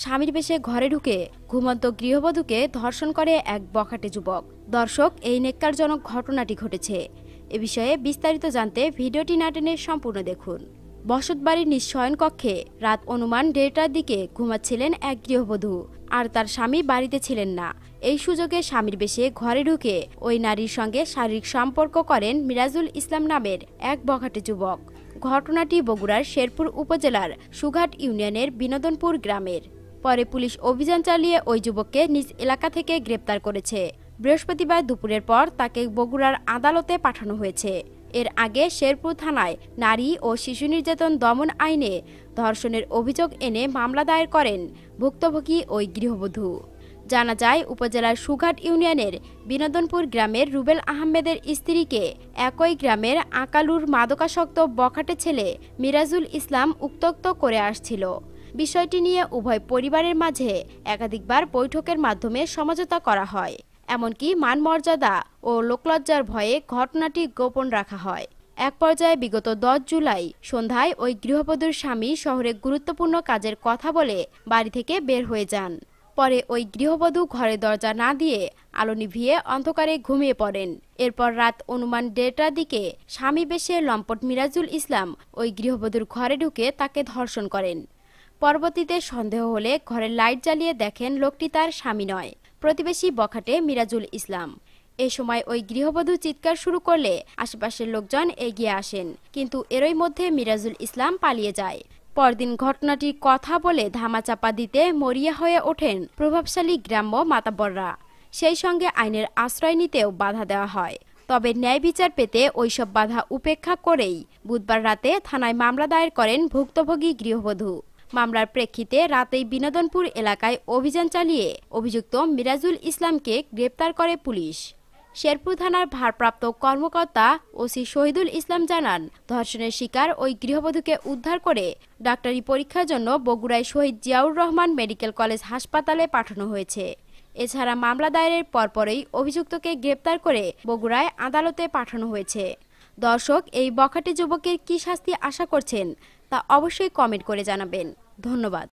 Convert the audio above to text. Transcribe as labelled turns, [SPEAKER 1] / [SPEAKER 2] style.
[SPEAKER 1] স্বামীর বেশে ঘরে ঢুকে ঘুমন্ত গৃহবধূকে ধর্ষণ করে এক বখাটে যুবক। দর্শক, এই নেক্কারজনক ঘটনাটি ঘটেছে। এ বিষয়ে বিস্তারিত জানতে ভিডিওটি না টেনে সম্পূর্ণ দেখুন। বসতবাড়ির নিজ শয়নকক্ষে রাত অনুমান 1:30টার দিকে ঘুমাচ্ছিলেন এক গৃহবধূ, আর তার স্বামী বাড়িতে ছিলেন না। এই সুযোগে স্বামীর বেশে ঘরে ঢুকে ওই নারীর সঙ্গে শারীরিক সম্পর্ক করেন মিরাজুল ইসলাম নামের এক বখাটে যুবক। ঘটনাটি বগুড়ার শেরপুর উপজেলার সুঘাট ইউনিয়নের বিনোদনপুর গ্রামের। পরে পুলিশ অভিযান চালিয়ে ওই যুবককে নিজ এলাকা থেকে গ্রেপ্তার করেছে। বৃহস্পতিবার দুপুরের পর তাকে বগুড়ার আদালতে পাঠানো হয়েছে। এর আগে শেরপুর থানায় নারী ও শিশু নির্যাতন দমন আইনে ধর্ষণের অভিযোগ এনে মামলা দায়ের করেন ভুক্তভোগী ওই গৃহবধূ। জানা যায়, উপজেলার সুঘাট ইউনিয়নের বিনোদনপুর গ্রামের রুবেল আহমেদের স্ত্রীকে একই গ্রামের আকালুর মাদকাসক্ত বখাটে ছেলে মিরাজুল ইসলাম উত্ত্যক্ত করে আসছিল। বিষয়টি নিয়ে উভয় পরিবারের মাঝে একাধিকবার বৈঠকের মাধ্যমে সমঝোতা করা হয়। এমনকি মানমর্যাদা ও লোকলজ্জার ভয়ে ঘটনাটি গোপন রাখা হয়। এক পর্যায়ে বিগত 10 জুলাই সন্ধ্যায় ওই গৃহবধূর স্বামী শহরে গুরুত্বপূর্ণ কাজের কথা বলে বাড়ি থেকে বের হয়ে যান। পরে ওই গৃহবধূ ঘরে দরজা না দিয়ে আলো নিভিয়ে অন্ধকারে ঘুমিয়ে পড়েন। এরপর রাত অনুমান 1:30টার দিকে স্বামী বেশে লম্পট মিরাজুল ইসলাম ওই গৃহবধূর ঘরে ঢুকে তাকে ধর্ষণ করেন। পরবর্তীতে সন্দেহ হলে ঘরের লাইট জ্বালিয়ে দেখেন লোকটি তার স্বামী নয়, প্রতিবেশী বখাটে মিরাজুল ইসলাম। এ সময় ওই গৃহবধূ চিৎকার শুরু করলে আশেপাশের লোকজন এগিয়ে আসেন, কিন্তু এরই মধ্যে মিরাজুল ইসলাম পালিয়ে যায়। পরদিন ঘটনাটির কথা বলে ধামাচাপা দিতে মরিয়া হয়ে ওঠেন প্রভাবশালী গ্রাম্য মাতাব্বররা। সেই সঙ্গে আইনের আশ্রয় নিতেও বাধা দেওয়া হয়। তবে ন্যায় বিচার পেতে ওইসব বাধা উপেক্ষা করেই বুধবার রাতে থানায় মামলা দায়ের করেন ভুক্তভোগী গৃহবধূ। মামলার প্রেক্ষিতে রাতেই বিনোদনপুর এলাকায় অভিযান চালিয়ে অভিযুক্ত মিরাজুল ইসলামকে গ্রেপ্তার করে পুলিশ। শেরপুর থানার ভারপ্রাপ্ত কর্মকর্তা ওসি শহীদুল ইসলাম জানান, ধর্ষণের শিকার ওই গৃহবধূকে উদ্ধার করে ডাক্তারি পরীক্ষার জন্য বগুড়ায় শহীদ জিয়াউর রহমান মেডিকেল কলেজ হাসপাতালে পাঠানো হয়েছে। এছাড়া মামলা দায়েরের পরপরই অভিযুক্তকে গ্রেপ্তার করে বগুড়ায় আদালতে পাঠানো হয়েছে। দর্শক, এই বখাটে যুবকের কী শাস্তি আশা করছেন তা অবশ্যই কমেন্ট করে জানাবেন। ধন্যবাদ।